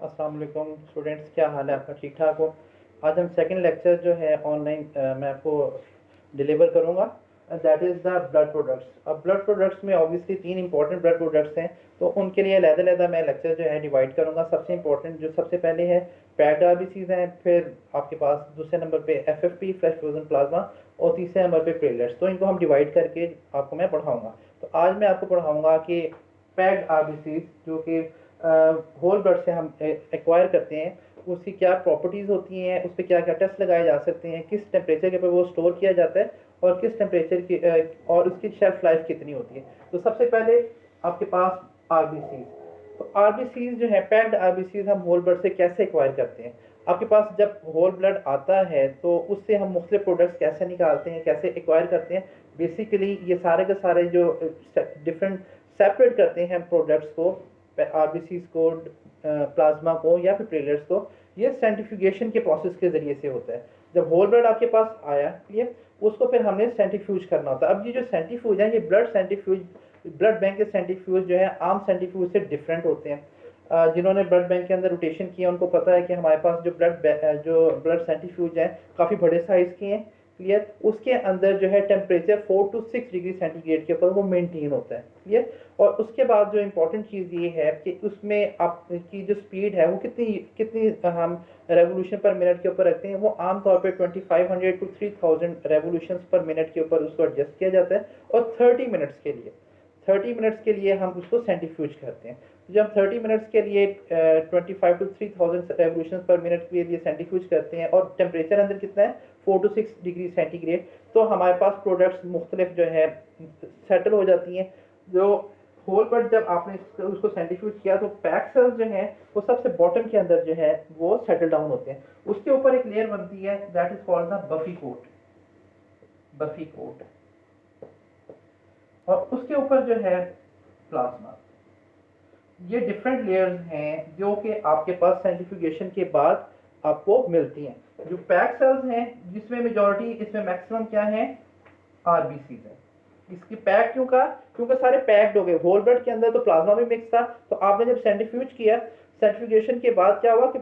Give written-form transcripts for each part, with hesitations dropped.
अस्सलाम वालेकुम स्टूडेंट्स, क्या हाल है आपका? ठीक ठाक हो? आज हम सेकंड लेक्चर जो है ऑनलाइन मैं आपको डिलीवर करूंगा, that is the blood products. अब ब्लड प्रोडक्ट्स में ऑब्वियसली तीन इंपॉर्टेंट ब्लड प्रोडक्ट्स हैं, तो उनके लिए अलग-अलग मैं लेक्चर जो है डिवाइड करूंगा। सबसे इंपॉर्टेंट जो सबसे पहले है पैक्ड आरबीसीज हैं, फिर आपके पास दूसरे नंबर पे एफएफपी फ्रेश फ्रोजन प्लाज्मा और तीसरे नंबर पे प्लेटलेट्स। तो इनको हम डिवाइड करके आपको मैं पढ़ाऊंगा। तो आज मैं आपको पढ़ाऊंगा कि पैक्ड आरबीसीज जो कि होल ब्लड से हम एक्वायर करते हैं, उसकी क्या प्रॉपर्टीज़ होती हैं, उस पर क्या क्या टेस्ट लगाए जा सकते हैं, किस टेम्परेचर के ऊपर वो स्टोर किया जाता है और किस टेम्परेचर की और उसकी शेल्फ लाइफ कितनी होती है। तो सबसे पहले आपके पास आरबीसीज। तो आरबीसीज जो है पैक्ड आरबीसीज हम होल ब्लड से कैसे एक्वायर करते हैं। आपके पास जब होल ब्लड आता है तो उससे हम मुख्तलिफ प्रोडक्ट्स कैसे निकालते हैं, कैसे एक्वायर करते हैं। बेसिकली ये सारे के सारे जो डिफरेंट सेपरेट करते हैं प्रोडक्ट्स को, आरबीसीज को, प्लाज्मा को या फिर प्लेटलेट्स को, ये सेंट्रीफ्यूगेशन के प्रोसेस के जरिए से होता है। जब होल ब्लड आपके पास आया ये उसको फिर हमने सेंट्रीफ्यूज करना होता है। अब ये जो सेंट्रीफ्यूज है ये ब्लड सेंट्रीफ्यूज, ब्लड बैंक के सेंट्रीफ्यूज जो है आम सेंट्रीफ्यूज से डिफरेंट होते हैं। जिन्होंने ब्लड बैंक के अंदर रोटेशन किया उनको पता है कि हमारे पास जो ब्लड सेंट्रीफ्यूज है काफ़ी बड़े साइज़ के हैं। क्लियर? उसके अंदर जो है टेम्परेचर 4 to 6 डिग्री सेंटीग्रेड के ऊपर वो मेंटेन होता है। क्लियर? और उसके बाद जो इम्पोर्टेंट चीज़ ये है कि उसमें आपकी जो स्पीड है वो कितनी कितनी हम रेवोल्यूशन पर मिनट के ऊपर रखते हैं। वो आमतौर पे 2500 to 3000 रेवोल्यूशन पर मिनट के ऊपर उसको एडजस्ट किया जाता है। और 30 मिनट्स के लिए हम उसको सेंट्रीफ्यूज करते हैं। तो जब 30 मिनट्स के लिए 25 to 3000 रेवोल्यूशन पर मिनट के लिए सेंट्रीफ्यूज करते हैं और टेम्परेचर अंदर कितना है 4 to 6 डिग्री सेंटीग्रेड, तो हमारे पास प्रोडक्ट्स मुख्तलिफ जो है सेटल हो जाती हैं। जो होल पर जब आपने उसको सेंट्रीफ्यूज किया तो पैक सेल्स जो हैं वो सबसे बॉटम के अंदर जो है वो सेटल डाउन होते हैं। उसके ऊपर एक लेयर बनती है that is called the buffy coat. Buffy coat. और उसके ऊपर जो है प्लाज्मा। ये डिफरेंट लेयर्स हैं जो कि आपके पास सेंट्रीफ्यूगेशन के बाद आपको मिलती हैं। जो पैक सेल्स हैं जिसमें मेजॉरिटी, इसमें मैक्सिमम क्या है, आरबीसी है। इसकी पैक क्यों कहा? क्योंकि सारे पैक्ड हो गए। होल ब्लड के अंदर तो प्लाज्मा भी मिक्स था, तो आपने जब सेंट्रीफ्यूज किया, सेंट्रीफ्यूगेशन के बाद क्या हुआ कि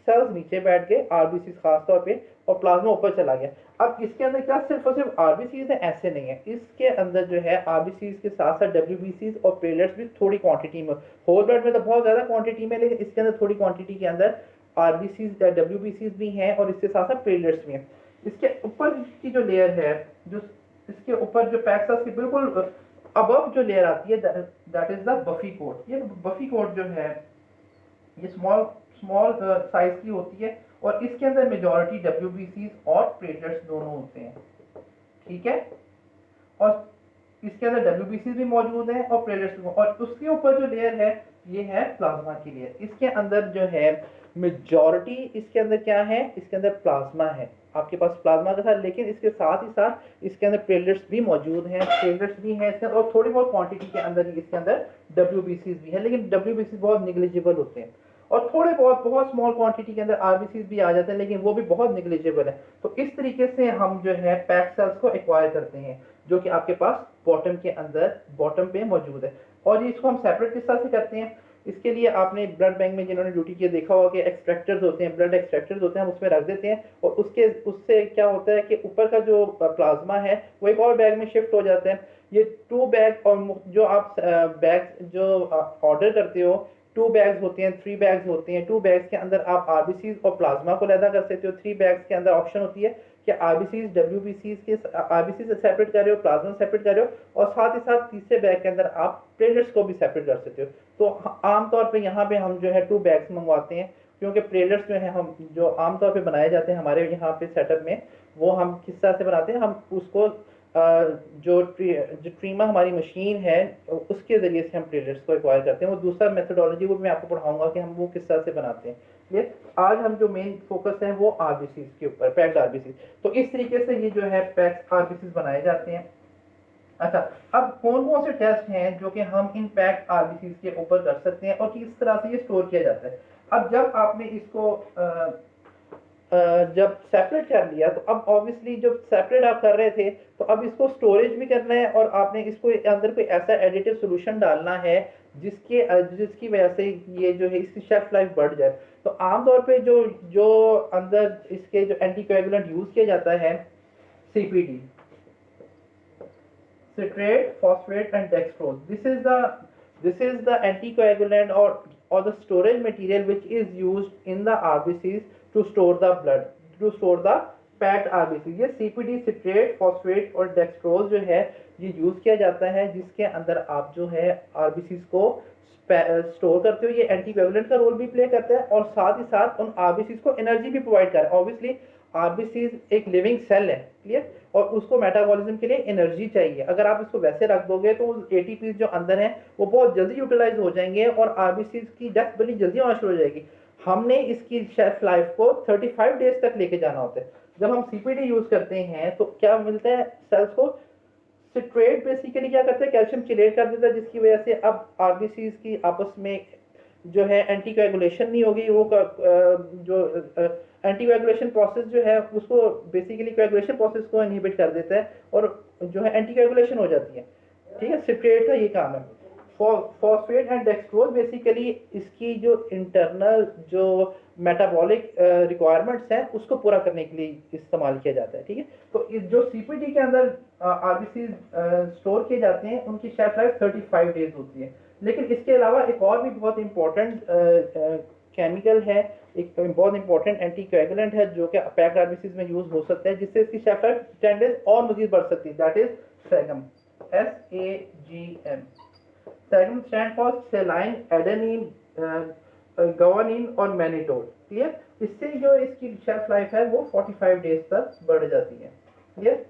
सेल्स नीचे बैठ गए, आरबीसी खास तौर पे, और प्लाज्मा ऊपर चला गया। अब इसके अंदर क्या सिर्फ और सिर्फ आरबीसीज है? ऐसे नहीं है। इसके अंदर जो है आरबीसीज के साथ साथ डब्ल्यूबीसीज और प्लेटलेट्स भी थोड़ी क्वांटिटी में। होल ब्लड में तो बहुत ज्यादा क्वांटिटी में, लेकिन इसके अंदर थोड़ी क्वांटिटी के अंदर आरबीसीज डब्ल्यूबीसीज भी हैं और इसके साथ साथ प्लेटलेट्स भी हैं। इसके ऊपर की जो लेयर है, जो इसके ऊपर जो पैक सेल्स की बिल्कुल अबव जो लेयर आती है, that is the buffy coat. ये बफी कोट जो है ये स्मॉल स्मॉल साइज की होती है और इसके अंदर मेजॉरिटी डब्ल्यूबीसीज और प्लेटलेट्स दोनों होते हैं। ठीक है? और इसके अंदर डब्ल्यूबीसी भी मौजूद है और प्लेटलेट्स भी। और उसके ऊपर जो लेयर है ये है प्लाज्मा की लेयर। इसके अंदर जो है मेजॉरिटी, इसके अंदर क्या है, इसके अंदर प्लाज्मा है। आपके पास प्लाज्मा का साथ, लेकिन इसके साथ ही साथ इसके अंदर प्लेटलेट्स भी मौजूद हैं, प्लेटलेट्स भी हैं इसके अंदर, और थोड़ी बहुत क्वांटिटी के अंदर इसके अंदर डब्ल्यूबीसी भी है, लेकिन डब्ल्यूबीसी बहुत निग्लिजिबल होते हैं। और थोड़े बहुत बहुत स्मॉल क्वांटिटी के अंदर आरबीसी भी आ जाते हैं, लेकिन वो भी बहुत निग्लिजिबल है। तो इस तरीके से हम जो है पैक सेल्स को एक्वायर करते हैं, जो कि आपके पास बॉटम के अंदर, बॉटम पे मौजूद है। और इसको हम सेपरेट किस तरह से करते हैं? इसके लिए आपने ब्लड बैंक में जिन्होंने ड्यूटी की देखा होगा कि एक्सट्रैक्टर्स होते हैं, ब्लड एक्सट्रैक्टर्स होते हैं, हम उसमें रख देते हैं और उससे क्या होता है कि ऊपर का जो प्लाज्मा है वो एक और बैग में शिफ्ट हो जाता है। ये 2 बैग, और जो आप बैग जो ऑर्डर करते हो, 2 बैग्स होते हैं, 3 बैग्स होते हैं। 2 बैग्स के अंदर आप आरबीसीज और प्लाज्मा को लैदा कर सकते हो। 3 बैग्स के अंदर ऑप्शन होती है कि आरबीसीज डब्ल्यूबीसीज के, आरबीसी से सेपरेट कर रहे हो, प्लाज्मा सेपरेट कर रहे हो, और साथ ही साथ तीसरे बैग के अंदर आप प्लेटलेट्स को भी सेपरेट कर सकते हो। तो आमतौर पे यहाँ पे हम जो है 2 बैग्स मंगवाते हैं, क्योंकि प्लेटलेट्स जो है हम जो आमतौर पे बनाए जाते हैं हमारे यहाँ पे सेटअप में, वो हम किस तरह से बनाते हैं, हम उसको जो ट्रीमा हमारी मशीन है उसके ज़रिए से हम प्लेटलेट्स को एक्वायर करते हैं। वो दूसरा मेथडोलॉजी वो मैं आपको पढ़ाऊंगा कि हम वो किस तरह से बनाते हैं। ये आज हम जो मेन फोकस है वो आरबीसीज के ऊपर, पैक्ड आरबीसीज। तो इस तरीके से ये जो है पैक्ड आरबीसीज बनाए जाते हैं। अच्छा, अब कौन कौन से टेस्ट हैं जो कि हम इन पैक्ड आरबीसीज के ऊपर कर सकते हैं और किस तरह से ये स्टोर किया जाता है। अब जब आपने इसको जब सेपरेट कर लिया तो अब ऑब्वियसली जब सेपरेट आप कर रहे थे तो अब इसको स्टोरेज भी करना है और आपने इसको अंदर कोई ऐसा एडिटिव सोल्यूशन डालना है जिसकी वजह से ये जो है इसकी शेल्फ लाइफ बढ़ जाए। तो आमतौर पे जो जो अंदर इसके जो एंटीकोएगुलेंट यूज किया जाता है CPD, citrate, phosphate, and dextrose. This is the anticoagulant or the storage material which is used in the RBCs to store the blood, to store the packed RBCs. ये CPD, citrate, phosphate और dextrose जो है ये use किया जाता है जिसके अंदर आप जो है RBCs को स्टोर करते हो। ये एंटीकोएगुलेंट का रोल भी प्ले करता है और साथ ही साथ उन आरबीसीज को एनर्जी भी प्रोवाइड कर रहा है। ऑब्वियसली आरबीसीज एक लिविंग सेल है, क्लियर, और उसको मेटाबॉलिज्म के लिए एनर्जी चाहिए। अगर आप इसको वैसे रख दोगे तो एटीपी जो अंदर है वो बहुत जल्दी यूटिलाइज हो जाएंगे और आरबीसीज की डेथ बड़ी जल्दी होना शुरू हो जाएगी। हमने इसकी शेल्फ लाइफ को 35 डेज तक लेके जाना होता है। जब हम सीपीडी यूज करते हैं तो क्या मिलता है सेल्स को, सिट्रेट बेसिकली क्या करता है, कैल्शियम चिलेट कर देता है जिसकी वजह से अब आरबीसीज की आपस में जो है एंटीकोएगुलेशन नहीं होगी। वो जो एंटीकोएगुलेशन प्रोसेस जो है उसको बेसिकली कोएगुलेशन प्रोसेस को इनहिबिट कर देता है और जो है एंटीकोएगुलेशन हो जाती है। ठीक है, सिट्रेट का ये काम है। फॉस्फेट एंड डेक्सट्रोज बेसिकली इसकी जो इंटरनल जो मेटाबॉलिक रिक्वायरमेंट्स हैं उसको पूरा करने के लिए इस्तेमाल किया जाता है। ठीक है, तो इस जो सीपीडी के अंदर आरबीसी स्टोर किए जाते हैं उनकी शेल्फ लाइफ 35 डेज होती है। लेकिन इसके अलावा एक और भी बहुत इंपॉर्टेंट केमिकल है, एक बहुत इंपॉर्टेंट एंटीकोएगुलेंट है जो कि पैक्ड आरबीसीज में यूज हो सकता है जिससे इसकी शेल्फ लाइफ 10 डेज और मजीद बढ़ सकती है। That is SAGM, SAGM। SAGM stand for saline adenine guanine और मैनिटोल। क्लियर, इससे जो इसकी शेल्फ लाइफ है वो 45 डेज तक बढ़ जाती है। क्लियर,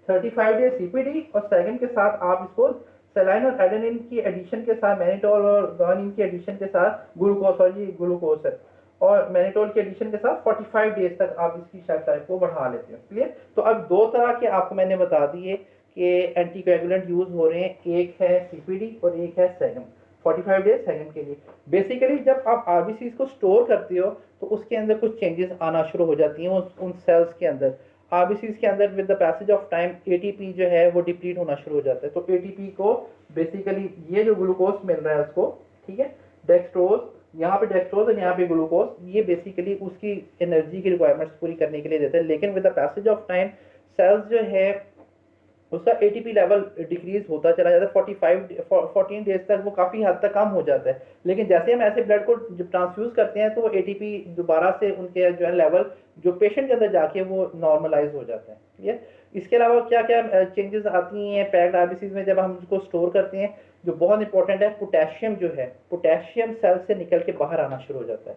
35 डेज सीपीडी और सेगम के साथ आप इसको सेलाइन और एडेनिन की एडिशन के साथ, मैनिटोल और गवानिन की एडिशन के साथ, ग्लूकोज और ये ग्लूकोज है और मैनिटोल के एडिशन के साथ 45 डेज तक आप इसकी शेल्फ लाइफ को बढ़ा लेते हो। क्लियर, तो अब दो तरह के आपको मैंने बता दिए कि एंटीकोएगुलेंट यूज हो रहे हैं, एक है सीपीडी और एक है सेगम। 45 डेज सेगम के लिए बेसिकली जब आप आरबीसी को स्टोर करते हो तो उसके अंदर कुछ चेंजेस आना शुरू हो जाती हैं उन सेल्स के अंदर। आरबीसी के अंदर with the passage of time ATP जो है वो डिप्लीट होना शुरू हो जाता है। तो एटीपी को बेसिकली ये जो ग्लूकोज मिल रहा है उसको, ठीक है, डेक्सट्रोज, यहाँ पे डेक्सट्रोज और यहाँ पे ग्लूकोज, ये बेसिकली उसकी एनर्जी की रिक्वायरमेंट्स पूरी करने के लिए देते हैं। लेकिन with the passage of time cells जो है उसका एटीपी लेवल डिक्रीज होता चला जाता है। 14 डेज तक वो काफ़ी हद तक कम हो जाता है। लेकिन जैसे हम ऐसे ब्लड को जब ट्रांसफ्यूज करते हैं तो वो एटीपी दोबारा से उनके जो है लेवल जो पेशेंट के अंदर जाके वो नॉर्मलाइज हो जाता है। ठीक है, इसके अलावा क्या क्या चेंजेस आती हैं पैक्ड आरबीसीज में जब हम उसको स्टोर करते हैं, जो बहुत इंपॉर्टेंट है, पोटेशियम जो है, पोटेशियम सेल से निकल के बाहर आना शुरू हो जाता है।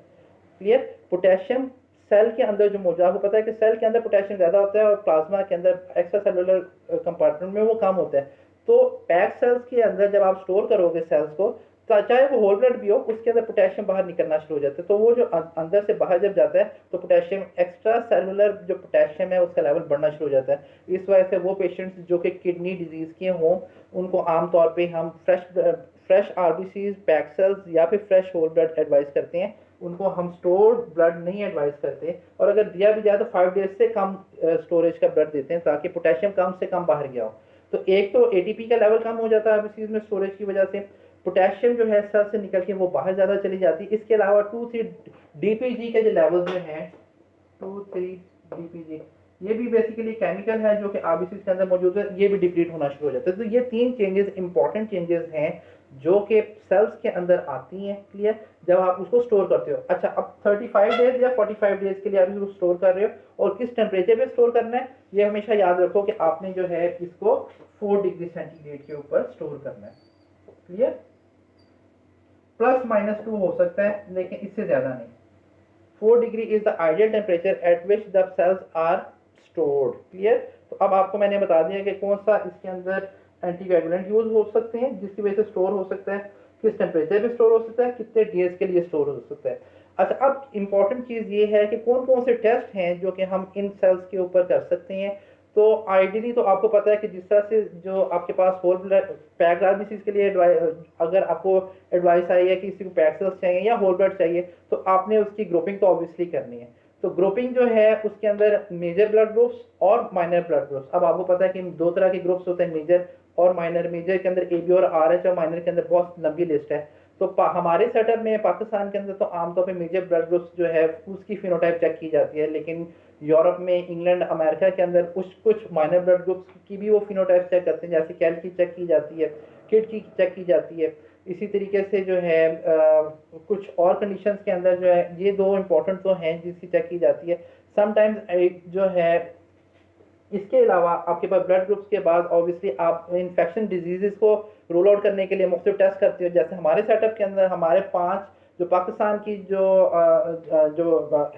क्लियर, पोटेशियम सेल के अंदर जो मौजूद, आपको पता है कि सेल के अंदर पोटेशियम ज़्यादा होता है और प्लाज्मा के अंदर एक्स्ट्रा सेलुलर कंपार्टमेंट में वो कम होता है। तो पैक सेल्स के अंदर जब आप स्टोर करोगे सेल्स को, तो चाहे वो होल ब्लड भी हो, उसके अंदर पोटेशियम बाहर निकलना शुरू हो जाता है। तो वो जो अंदर से बाहर जब जाता है तो पोटेशियम, एक्स्ट्रा सेलुलर जो पोटेशियम है उसका लेवल बढ़ना शुरू हो जाता है। इस वजह से वो पेशेंट्स जो कि किडनी डिजीज़ के हों उनको आमतौर पर हम फ्रेश आरबीसीज, पैक सेल्स या फिर फ्रेश होल ब्लड एडवाइस करते हैं। उनको हम स्टोर्ड ब्लड नहीं एडवाइस करते और अगर दिया भी जाए तो 5 डेज से कम स्टोरेज का ब्लड देते हैं ताकि पोटेशियम कम से कम बाहर गया हो। तो एक तो एटीपी का लेवल कम हो जाता है आरबीसीज में स्टोरेज की वजह से, पोटेशियम जो है सेल से निकल के वो बाहर ज़्यादा चली जाती है। इसके अलावा 2-3 डीपीजी के जो लेवल जो हैं, 2-3 डीपीजी, ये भी बेसिकली केमिकल है जो कि आरबीसी के अंदर मौजूद है, ये भी डिप्लीट होना शुरू हो जाता है। तो ये 3 चेंजेस, इंपॉर्टेंट चेंजेस हैं जो कि सेल्स के अंदर आती हैं। क्लियर, जब आप उसको स्टोर करते हो। अच्छा, अब 35 डेज या 45 डेज के लिए आप इसको स्टोर कर रहे हो और किस टेम्परेचर पे स्टोर करना है, ये हमेशा याद रखो कि आपने जो है इसको 4 डिग्री सेंटीग्रेड के ऊपर स्टोर करना है। क्लियर, +-2 हो सकता है लेकिन इससे ज़्यादा नहीं। 4 degree is the ideal temperature at which the cells are stored. Clear, तो अब आपको मैंने बता दिया कि कौन सा इसके अंदर एंटीकोएगुलेंट यूज हो सकते हैं जिसकी वजह से स्टोर हो सकता है, किस टेम्परेचर पे स्टोर हो सकता है, कितने डेज के लिए स्टोर हो सकता है। अच्छा, अब इंपॉर्टेंट चीज़ ये है कि कौन कौन से टेस्ट हैं जो कि हम इन सेल्स के ऊपर कर सकते हैं। तो आइडियली तो आपको पता है कि जिस तरह से जो आपके पास होल ब्लड पैक्ड आरबीसीज के लिए अगर आपको एडवाइस आई है कि किसी को पैक्ड सेल्स चाहिए या होल ब्लड चाहिए तो आपने उसकी ग्रुपिंग तो ऑब्वियसली करनी है। तो ग्रुपिंग जो है उसके अंदर मेजर ब्लड ग्रुप्स और माइनर ब्लड ग्रुप्स। अब आपको पता है कि दो तरह के ग्रुप्स होते हैं, मेजर और माइनर। मेजर के अंदर AB और RH और माइनर के अंदर बहुत लंबी लिस्ट है। तो हमारे सेटअप में पाकिस्तान के अंदर तो आमतौर पे मेजर ब्लड ग्रुप्स जो है उसकी फिनोटाइप चेक की जाती है, लेकिन यूरोप में, इंग्लैंड, अमेरिका के अंदर कुछ कुछ माइनर ब्लड ग्रुप्स की भी वो फिनोटाइप चेक करते हैं, जैसे कैल की चेक की जाती है, किड की चेक की जाती है। इसी तरीके से जो है कुछ और कंडीशंस के अंदर जो है ये दो इंपॉर्टेंट तो हैं जिसकी चेक की जाती है। समटाइम्स जो है इसके अलावा आपके पास ब्लड ग्रुप्स के बाद ऑब्वियसली आप इन्फेक्शन डिजीजेस को रूल आउट करने के लिए मुख्तलिफ टेस्ट करते हो। जैसे हमारे सेटअप के अंदर हमारे 5 जो पाकिस्तान की जो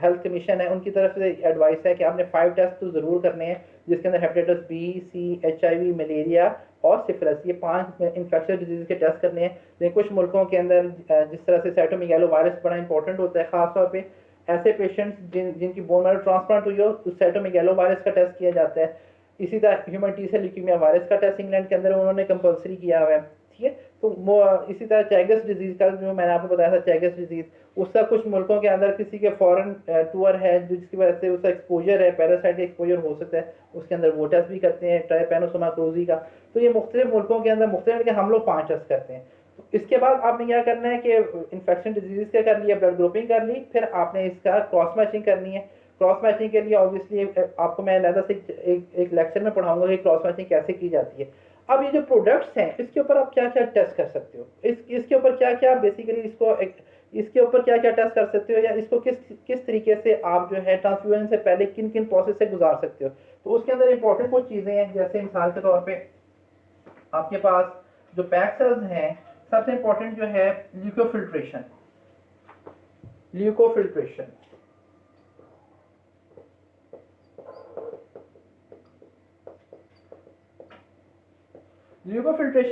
हेल्थ कमीशन है उनकी तरफ से एडवाइस है कि आपने 5 टेस्ट तो ज़रूर करने हैं, जिसके अंदर hepatitis B, C, HIV, malaria और सिफिलिस, ये 5 इन्फेक्शन डिजीज के टेस्ट करने हैं। लेकिन कुछ मुल्कों के अंदर जिस तरह से साइटोमेगालो वायरस बड़ा इंपॉर्टेंट होता है, खासतौर पर ऐसे पेशेंट्स जिनकी बोन मैरो ट्रांसप्लांट हुई हो तो साइटोमेगालो वायरस का टेस्ट किया जाता है। इसी तरह human T cell leukemia virus का टेस्ट इंग्लैंड के अंदर उन्होंने कंपलसरी किया हुआ है, ठीक है। तो वो इसी तरह चैगस डिजीज का जो मैंने आपको बताया था, चैगस डिजीज, उसका कुछ मुल्कों के अंदर किसी के फॉरेन टूर है जिसकी वजह से उसका एक्सपोजर है, पैरासाइट एक्सपोजर हो सकता है, उसके अंदर वो टेस्ट भी करते हैं, ट्राइपैनोसोमाक्रोजी का। तो ये मुख्तलिफ मुल्कों के अंदर मुख्तलिफ, हम लोग 5 टेस्ट करते हैं। इसके बाद आपने क्या करना है कि इन्फेक्शन डिजीज का कर लिया, ब्लड ग्रुपिंग कर ली, फिर आपने इसका क्रॉस मैचिंग करनी है। क्रॉस मैचिंग के लिए ऑब्वियसली आपको मैं अलग से एक लेक्चर में पढ़ाऊंगा कि क्रॉस मैचिंग कैसे की जाती है। अब ये जो प्रोडक्ट्स हैं इसके ऊपर आप क्या क्या टेस्ट कर सकते हो, इसके ऊपर क्या क्या बेसिकली इसके ऊपर क्या क्या टेस्ट कर सकते हो, या इसको किस किस तरीके से आप जो है ट्रांसफ्यूजन से पहले किन किन प्रोसेस से गुजार सकते हो। तो उसके अंदर इंपॉर्टेंट कुछ चीज़ें हैं, जैसे मिसाल के तौर पर आपके पास जो पैक सेल्स हैं, सबसे इंपॉर्टेंट जो है ल्यूकोफिल्ट्रेशन। ल्यूकोफिल्ट्रेशन ल्यूकोफिल्ट्रेशन